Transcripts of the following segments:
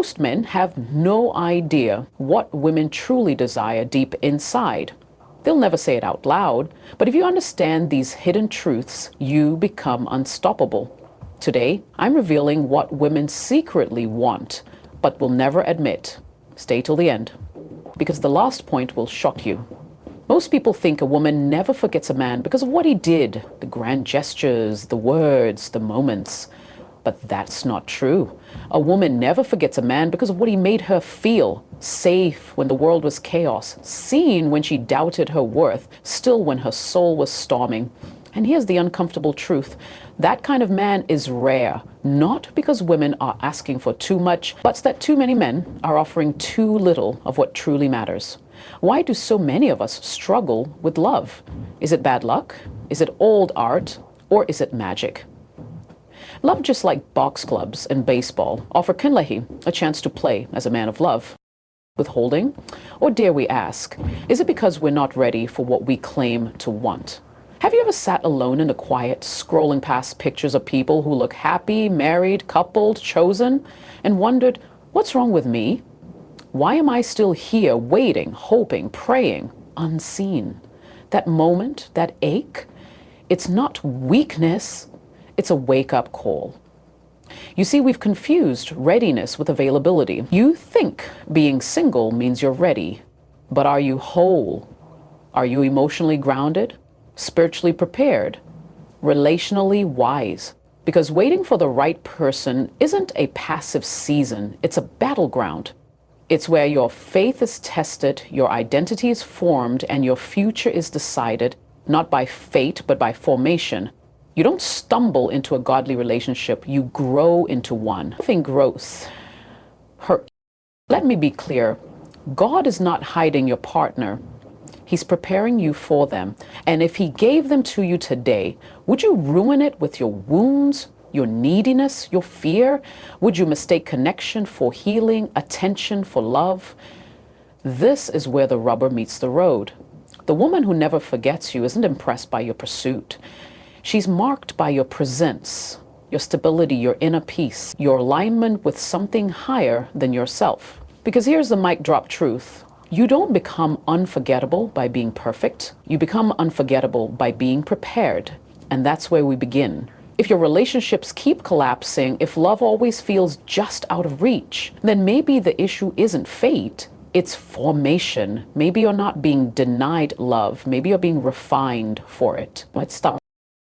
Most men have no idea what women truly desire deep inside. They'll never say it out loud, but if you understand these hidden truths, you become unstoppable. Today, I'm revealing what women secretly want, but will never admit. Stay till the end, because the last point will shock you. Most people think a woman never forgets a man because of what he did, the grand gestures, the words, the moments. But that's not true. A woman never forgets a man because of what he made her feel. Safe when the world was chaos, seen when she doubted her worth, still when her soul was storming. And here's the uncomfortable truth. That kind of man is rare, not because women are asking for too much, but that too many men are offering too little of what truly matters. Why do so many of us struggle with love? Is it bad luck? Is it old art? Or is it magic? Love, just like box clubs and baseball, offer Kinlehi a chance to play as a man of love. Withholding? Or dare we ask, is it because we're not ready for what we claim to want? Have you ever sat alone in the quiet, scrolling past pictures of people who look happy, married, coupled, chosen, and wondered, what's wrong with me? Why am I still here, waiting, hoping, praying, unseen? That moment, that ache, it's not weakness. It's a wake-up call. You see, we've confused readiness with availability. You think being single means you're ready, but are you whole? Are you emotionally grounded, spiritually prepared, relationally wise? Because waiting for the right person isn't a passive season, it's a battleground. It's where your faith is tested, your identity is formed, and your future is decided, not by fate, but by formation. You don't stumble into a godly relationship, you grow into one. Loving growth hurt. Let me be clear. God is not hiding your partner. He's preparing you for them. And if he gave them to you today, would you ruin it with your wounds, your neediness, your fear? Would you mistake connection for healing, attention for love? This is where the rubber meets the road. The woman who never forgets you isn't impressed by your pursuit. She's marked by your presence, your stability, your inner peace, your alignment with something higher than yourself. Because here's the mic drop truth. You don't become unforgettable by being perfect. You become unforgettable by being prepared. And that's where we begin. If your relationships keep collapsing, if love always feels just out of reach, then maybe the issue isn't fate, it's formation. Maybe you're not being denied love. Maybe you're being refined for it. Let's stop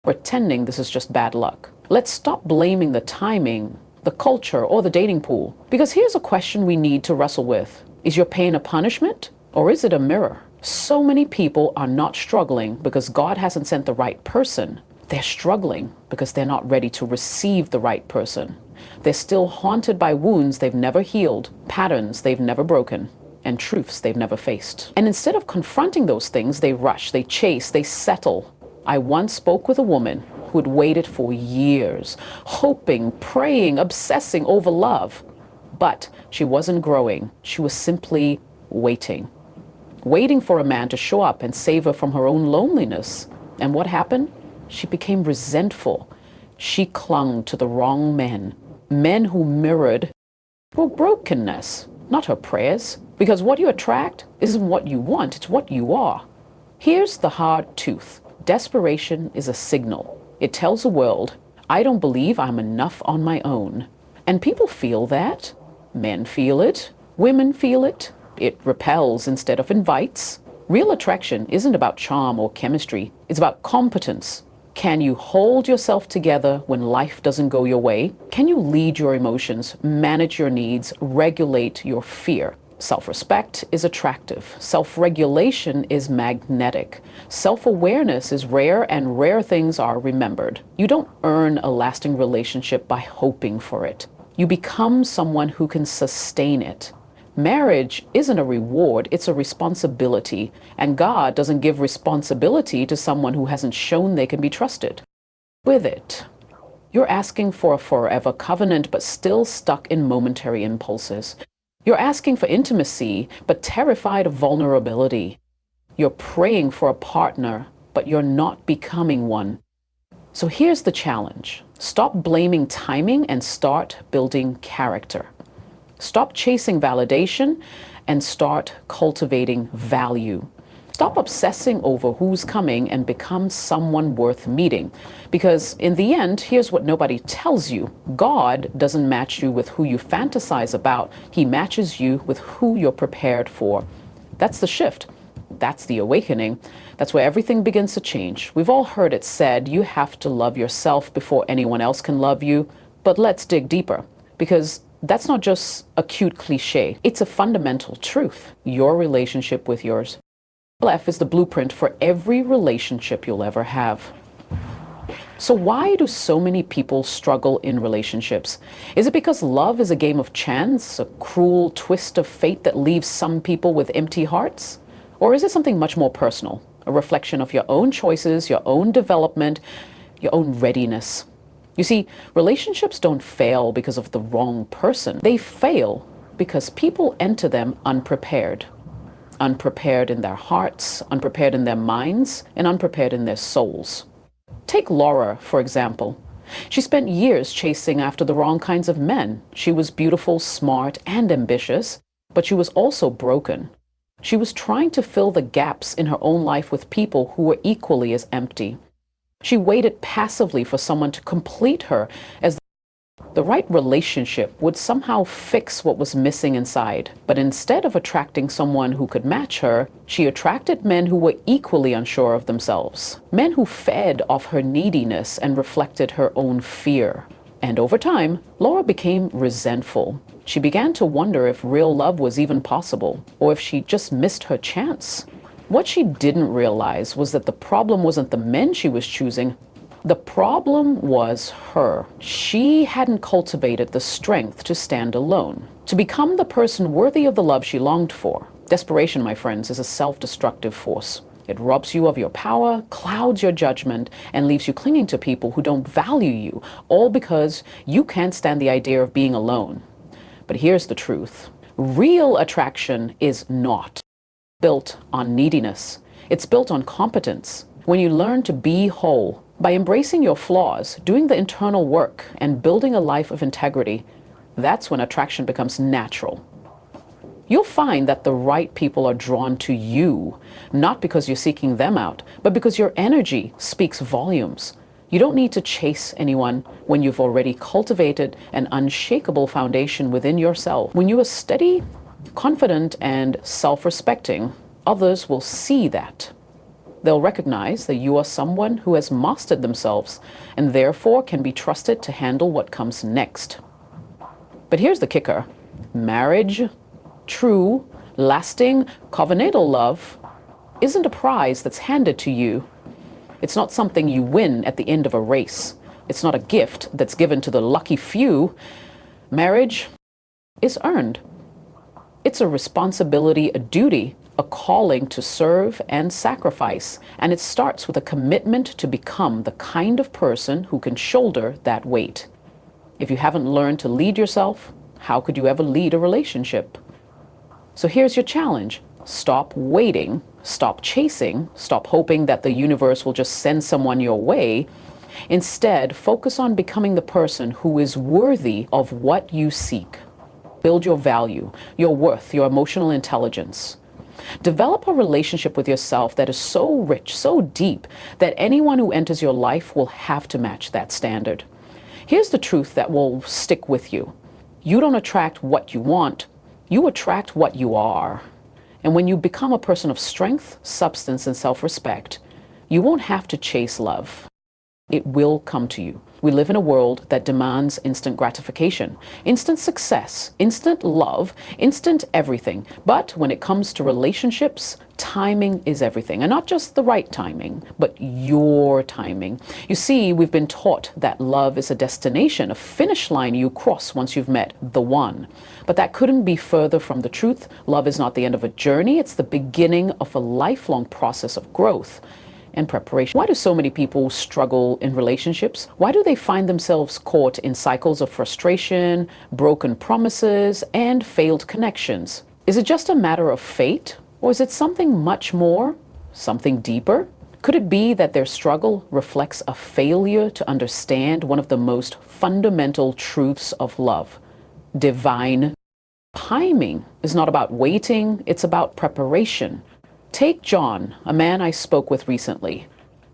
pretending this is just bad luck. Let's stop blaming the timing, the culture, or the dating pool. Because here's a question we need to wrestle with. Is your pain a punishment, or is it a mirror? So many people are not struggling because God hasn't sent the right person. They're struggling because they're not ready to receive the right person. They're still haunted by wounds they've never healed, patterns they've never broken, and truths they've never faced. And instead of confronting those things, they rush, they chase, they settle. I once spoke with a woman who had waited for years, hoping, praying, obsessing over love. But she wasn't growing. She was simply waiting. Waiting for a man to show up and save her from her own loneliness. And what happened? She became resentful. She clung to the wrong men. Men who mirrored her brokenness, not her prayers. Because what you attract isn't what you want, it's what you are. Here's the hard truth. Desperation is a signal. It tells the world, I don't believe I'm enough on my own. And people feel that. Men feel it. Women feel it. It repels instead of invites. Real attraction isn't about charm or chemistry. It's about competence. Can you hold yourself together when life doesn't go your way? Can you lead your emotions, manage your needs, regulate your fear? Self-respect is attractive. Self-regulation is magnetic. Self-awareness is rare, and rare things are remembered. You don't earn a lasting relationship by hoping for it. You become someone who can sustain it. Marriage isn't a reward, it's a responsibility. And God doesn't give responsibility to someone who hasn't shown they can be trusted. With it, you're asking for a forever covenant, but still stuck in momentary impulses. You're asking for intimacy, but terrified of vulnerability. You're praying for a partner, but you're not becoming one. So here's the challenge. Stop blaming timing and start building character. Stop chasing validation and start cultivating value. Stop obsessing over who's coming and become someone worth meeting. Because in the end, here's what nobody tells you. God doesn't match you with who you fantasize about. He matches you with who you're prepared for. That's the shift. That's the awakening. That's where everything begins to change. We've all heard it said, you have to love yourself before anyone else can love you. But let's dig deeper, because that's not just a cute cliche. It's a fundamental truth. Your relationship with yours. F is the blueprint for every relationship you'll ever have. So why do so many people struggle in relationships? Is it because love is a game of chance, a cruel twist of fate that leaves some people with empty hearts? Or is it something much more personal, a reflection of your own choices, your own development, your own readiness? You see, relationships don't fail because of the wrong person. They fail because people enter them unprepared. Unprepared in their hearts, unprepared in their minds, and unprepared in their souls. Take Laura, for example. She spent years chasing after the wrong kinds of men. She was beautiful, smart, and ambitious, but she was also broken. She was trying to fill the gaps in her own life with people who were equally as empty. She waited passively for someone to complete her, as the right relationship would somehow fix what was missing inside. But instead of attracting someone who could match her, she attracted men who were equally unsure of themselves. Men who fed off her neediness and reflected her own fear. And over time, Laura became resentful. She began to wonder if real love was even possible, or if she just missed her chance. What she didn't realize was that the problem wasn't the men she was choosing. The problem was her. She hadn't cultivated the strength to stand alone, to become the person worthy of the love she longed for. Desperation, my friends, is a self-destructive force. It robs you of your power, clouds your judgment, and leaves you clinging to people who don't value you, all because you can't stand the idea of being alone. But here's the truth. Real attraction is not built on neediness. It's built on competence. When you learn to be whole, by embracing your flaws, doing the internal work, and building a life of integrity, that's when attraction becomes natural. You'll find that the right people are drawn to you, not because you're seeking them out, but because your energy speaks volumes. You don't need to chase anyone when you've already cultivated an unshakable foundation within yourself. When you are steady, confident, and self-respecting, others will see that. They'll recognize that you are someone who has mastered themselves and therefore can be trusted to handle what comes next. But here's the kicker. Marriage, true, lasting, covenantal love, isn't a prize that's handed to you. It's not something you win at the end of a race. It's not a gift that's given to the lucky few. Marriage is earned. It's a responsibility, a duty, a calling to serve and sacrifice. And it starts with a commitment to become the kind of person who can shoulder that weight. If you haven't learned to lead yourself, how could you ever lead a relationship? So here's your challenge. Stop waiting, stop chasing, stop hoping that the universe will just send someone your way. Instead, focus on becoming the person who is worthy of what you seek. Build your value, your worth, your emotional intelligence. Develop a relationship with yourself that is so rich, so deep, that anyone who enters your life will have to match that standard. Here's the truth that will stick with you. You don't attract what you want, you attract what you are. And when you become a person of strength, substance, and self-respect, you won't have to chase love. It will come to you. We live in a world that demands instant gratification, instant success, instant love, instant everything. But when it comes to relationships, timing is everything. And not just the right timing, but your timing. You see, we've been taught that love is a destination, a finish line you cross once you've met the one. But that couldn't be further from the truth. Love is not the end of a journey. It's the beginning of a lifelong process of growth and preparation. Why do so many people struggle in relationships? Why do they find themselves caught in cycles of frustration, broken promises, and failed connections? Is it just a matter of fate? Or is it something much more, something deeper? Could it be that their struggle reflects a failure to understand one of the most fundamental truths of love, divine Timing is not about waiting, it's about preparation. Take John, a man I spoke with recently.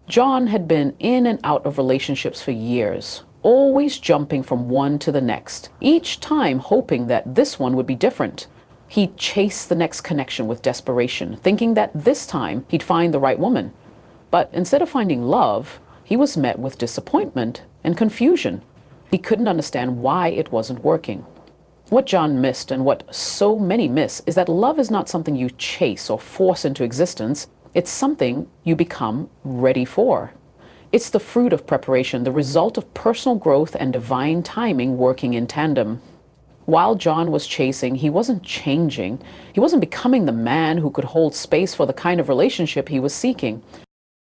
John had been in and out of relationships for years, always jumping from one to the next, each time hoping that this one would be different. He'd chase the next connection with desperation, thinking that this time he'd find the right woman. But instead of finding love, he was met with disappointment and confusion. He couldn't understand why it wasn't working. What John missed, and what so many miss, is that love is not something you chase or force into existence. It's something you become ready for. It's the fruit of preparation, the result of personal growth and divine timing working in tandem. While John was chasing, he wasn't changing. He wasn't becoming the man who could hold space for the kind of relationship he was seeking.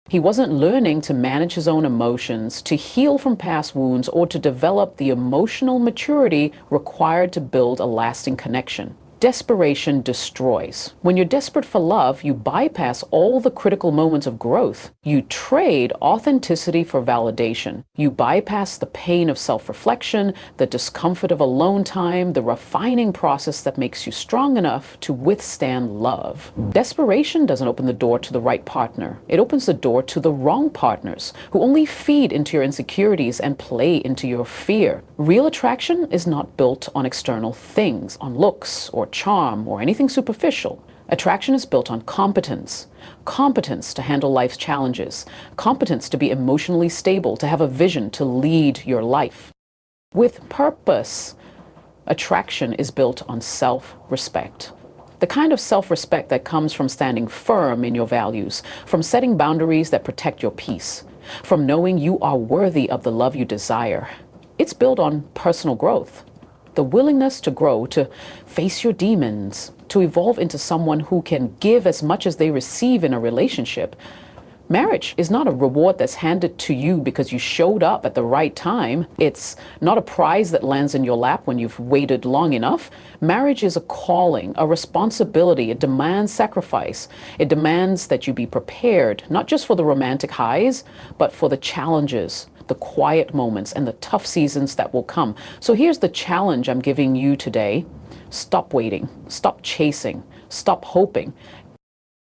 He wasn't learning to manage his own emotions, to heal from past wounds, or to develop the emotional maturity required to build a lasting connection. Desperation destroys. When you're desperate for love, you bypass all the critical moments of growth. You trade authenticity for validation. You bypass the pain of self-reflection, the discomfort of alone time, the refining process that makes you strong enough to withstand love. Desperation doesn't open the door to the right partner. It opens the door to the wrong partners, who only feed into your insecurities and play into your fear. Real attraction is not built on external things, on looks or charm or anything superficial. Attraction is built on competence. Competence to handle life's challenges. Competence to be emotionally stable, to have a vision to lead your life. With purpose, attraction is built on self-respect. The kind of self-respect that comes from standing firm in your values, from setting boundaries that protect your peace, from knowing you are worthy of the love you desire. It's built on personal growth. The willingness to grow, to face your demons, to evolve into someone who can give as much as they receive in a relationship. Marriage is not a reward that's handed to you because you showed up at the right time. It's not a prize that lands in your lap when you've waited long enough. Marriage is a calling, a responsibility. It demands sacrifice. It demands that you be prepared, not just for the romantic highs, but for the challenges, the quiet moments, and the tough seasons that will come. So here's the challenge I'm giving you today. Stop waiting, stop chasing, stop hoping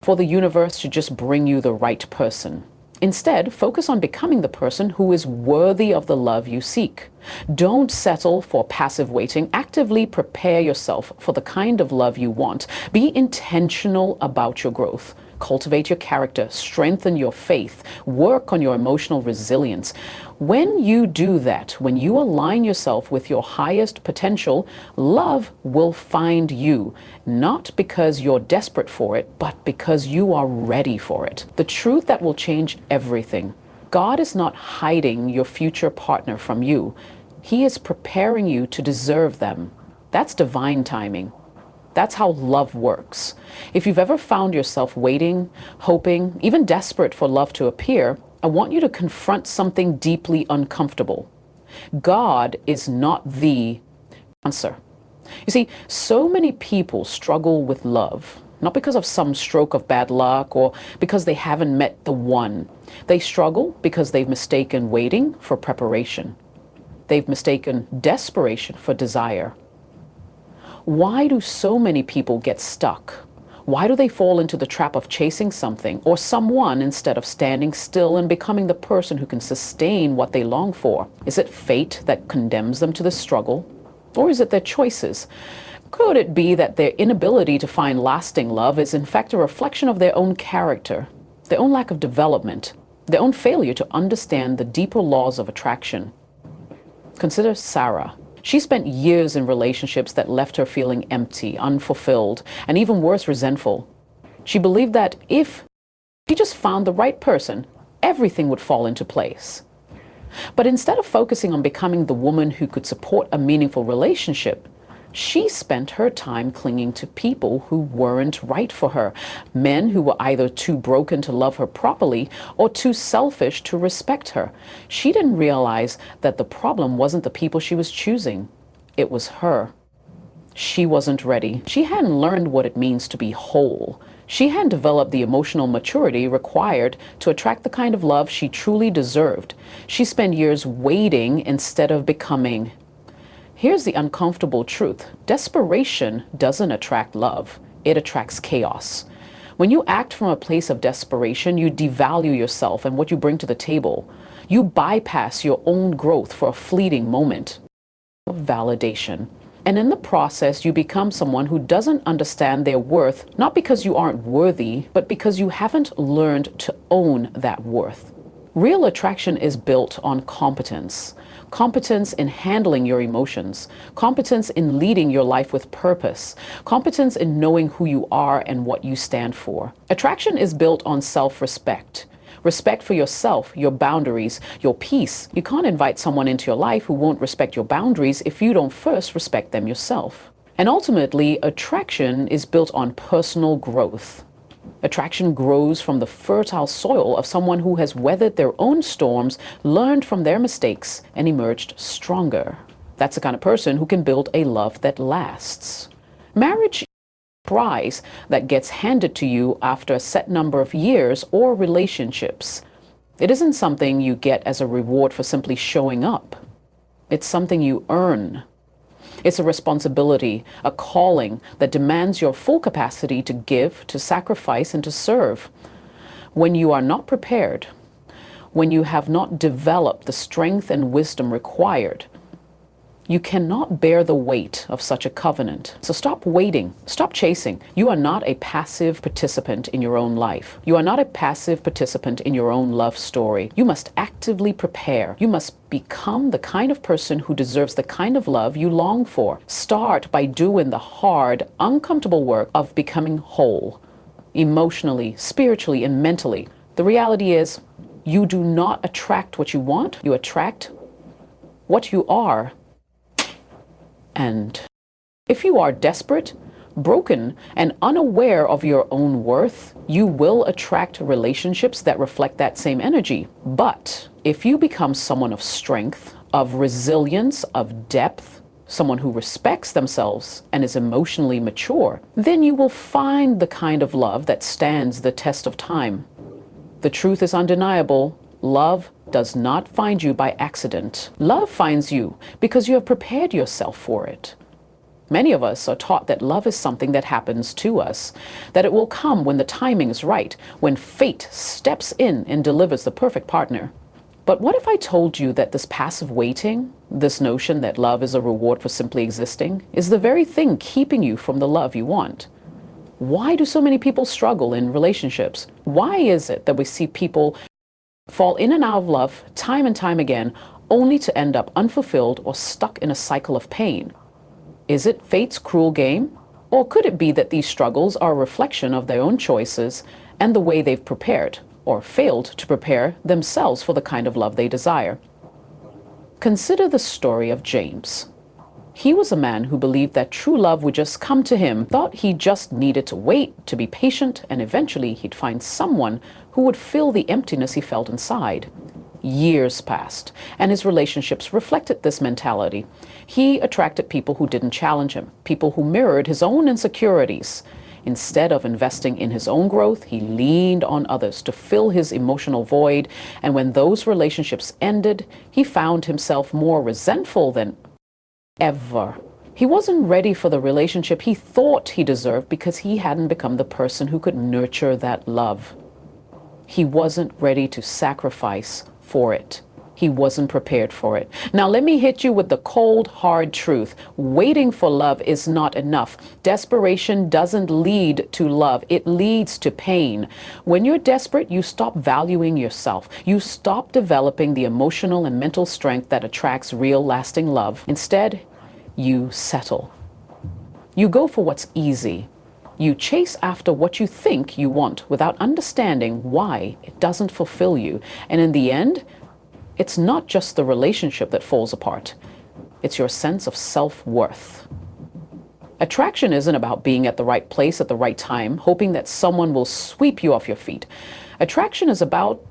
for the universe to just bring you the right person. Instead, focus on becoming the person who is worthy of the love you seek. Don't settle for passive waiting. Actively prepare yourself for the kind of love you want. Be intentional about your growth. Cultivate your character, strengthen your faith, work on your emotional resilience. When you do that, when you align yourself with your highest potential, love will find you, not because you're desperate for it, but because you are ready for it. The truth that will change everything. God is not hiding your future partner from you. He is preparing you to deserve them. That's divine timing. That's how love works. If you've ever found yourself waiting, hoping, even desperate for love to appear, I want you to confront something deeply uncomfortable. God is not the answer. You see, so many people struggle with love, not because of some stroke of bad luck or because they haven't met the one. They struggle because they've mistaken waiting for preparation. They've mistaken desperation for desire. Why do so many people get stuck? Why do they fall into the trap of chasing something or someone instead of standing still and becoming the person who can sustain what they long for? Is it fate that condemns them to the struggle? Or is it their choices? Could it be that their inability to find lasting love is in fact a reflection of their own character, their own lack of development, their own failure to understand the deeper laws of attraction? Consider Sarah. She spent years in relationships that left her feeling empty, unfulfilled, and even worse, resentful. She believed that if she just found the right person, everything would fall into place. But instead of focusing on becoming the woman who could support a meaningful relationship, she spent her time clinging to people who weren't right for her, men who were either too broken to love her properly or too selfish to respect her. She didn't realize that the problem wasn't the people she was choosing. It was her. She wasn't ready. She hadn't learned what it means to be whole. She hadn't developed the emotional maturity required to attract the kind of love she truly deserved. She spent years waiting instead of becoming. Here's the uncomfortable truth. Desperation doesn't attract love. It attracts chaos. When you act from a place of desperation, you devalue yourself and what you bring to the table. You bypass your own growth for a fleeting moment of validation. And in the process, you become someone who doesn't understand their worth, not because you aren't worthy, but because you haven't learned to own that worth. Real attraction is built on competence. Competence in handling your emotions, competence in leading your life with purpose, competence in knowing who you are and what you stand for. Attraction is built on self-respect. Respect for yourself, your boundaries, your peace. You can't invite someone into your life who won't respect your boundaries if you don't first respect them yourself. And ultimately, attraction is built on personal growth. Attraction grows from the fertile soil of someone who has weathered their own storms, learned from their mistakes, and emerged stronger. That's the kind of person who can build a love that lasts. Marriage is a prize that gets handed to you after a set number of years or relationships. It isn't something you get as a reward for simply showing up. It's something you earn. It's a responsibility, a calling that demands your full capacity to give, to sacrifice, and to serve. When you are not prepared, when you have not developed the strength and wisdom required, you cannot bear the weight of such a covenant. So stop waiting, stop chasing. You are not a passive participant in your own life. You are not a passive participant in your own love story. You must actively prepare. You must become the kind of person who deserves the kind of love you long for. Start by doing the hard, uncomfortable work of becoming whole, emotionally, spiritually, and mentally. The reality is, you do not attract what you want. You attract what you are. And if you are desperate, broken, and unaware of your own worth, you will attract relationships that reflect that same energy. But if you become someone of strength, of resilience, of depth, someone who respects themselves and is emotionally mature, then you will find the kind of love that stands the test of time. The truth is undeniable. Love does not find you by accident. Love finds you because you have prepared yourself for it. Many of us are taught that love is something that happens to us, that it will come when the timing is right, when fate steps in and delivers the perfect partner. But what if I told you that this passive waiting, this notion that love is a reward for simply existing, is the very thing keeping you from the love you want? Why do so many people struggle in relationships? Why is it that we see people fall in and out of love time and time again, only to end up unfulfilled or stuck in a cycle of pain? Is it fate's cruel game? Or could it be that these struggles are a reflection of their own choices and the way they've prepared or failed to prepare themselves for the kind of love they desire? Consider the story of James. He was a man who believed that true love would just come to him, thought he just needed to wait, to be patient, and eventually he'd find someone who would fill the emptiness he felt inside. Years passed, and his relationships reflected this mentality. He attracted people who didn't challenge him, people who mirrored his own insecurities. Instead of investing in his own growth, he leaned on others to fill his emotional void, and when those relationships ended, he found himself more resentful than ever. He wasn't ready for the relationship he thought he deserved because he hadn't become the person who could nurture that love. He wasn't ready to sacrifice for it. He wasn't prepared for it. Now let me hit you with the cold, hard truth. Waiting for love is not enough. Desperation doesn't lead to love. It leads to pain. When you're desperate, you stop valuing yourself. You stop developing the emotional and mental strength that attracts real, lasting love. Instead, you settle. You go for what's easy. You chase after what you think you want without understanding why it doesn't fulfill you. And in the end, it's not just the relationship that falls apart. It's your sense of self-worth. Attraction isn't about being at the right place at the right time, hoping that someone will sweep you off your feet. Attraction is about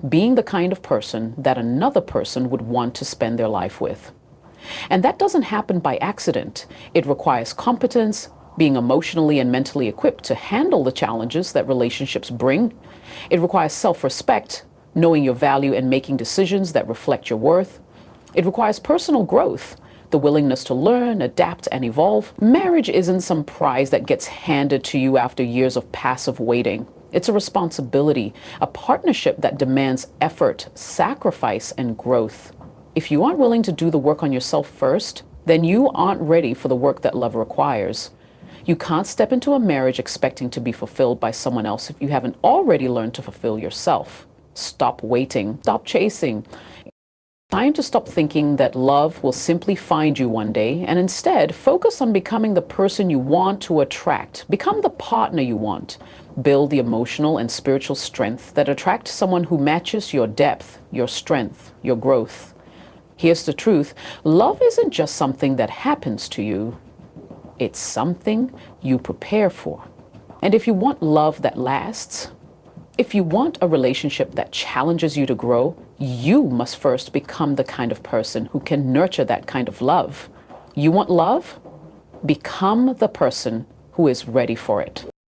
being the kind of person that another person would want to spend their life with. And that doesn't happen by accident. It requires competence, being emotionally and mentally equipped to handle the challenges that relationships bring. It requires self-respect, knowing your value and making decisions that reflect your worth. It requires personal growth, the willingness to learn, adapt, and evolve. Marriage isn't some prize that gets handed to you after years of passive waiting. It's a responsibility, a partnership that demands effort, sacrifice, and growth. If you aren't willing to do the work on yourself first, then you aren't ready for the work that love requires. You can't step into a marriage expecting to be fulfilled by someone else if you haven't already learned to fulfill yourself. Stop waiting. Stop chasing. Time to stop thinking that love will simply find you one day, and instead focus on becoming the person you want to attract. Become the partner you want. Build the emotional and spiritual strength that attracts someone who matches your depth, your strength, your growth. Here's the truth. Love isn't just something that happens to you. It's something you prepare for. And if you want love that lasts, if you want a relationship that challenges you to grow, you must first become the kind of person who can nurture that kind of love. You want love? Become the person who is ready for it.